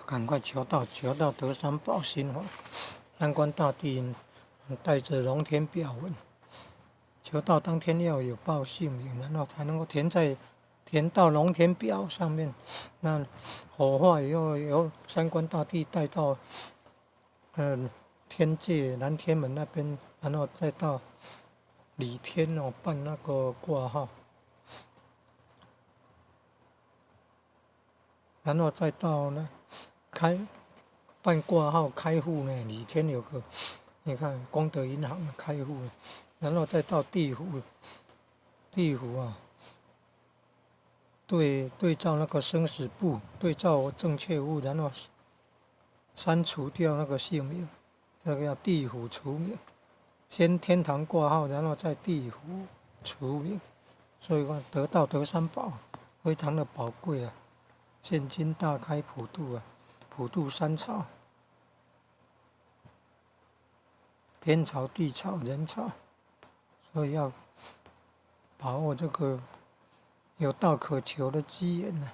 赶快求到得三宝心法，三官大帝带着龙天表文，求到当天要有报姓名，然后才能够填到龙天表上面。那火化以后由三官大帝带到天界南天门那边，然后再到里天办那个挂号，然后再到呢办挂号开户呢，里天有个你看功德银行开户，然后再到地府啊，对照那个生死簿，对照正确物，然后删除掉那个姓名，这个叫地府除名。先天堂挂号，然后再地府除名。所以说得道得三宝，非常的宝贵啊！现今大开普渡啊，普渡三草，天朝、地朝、人朝，所以要把握这个有道可求的机缘呢。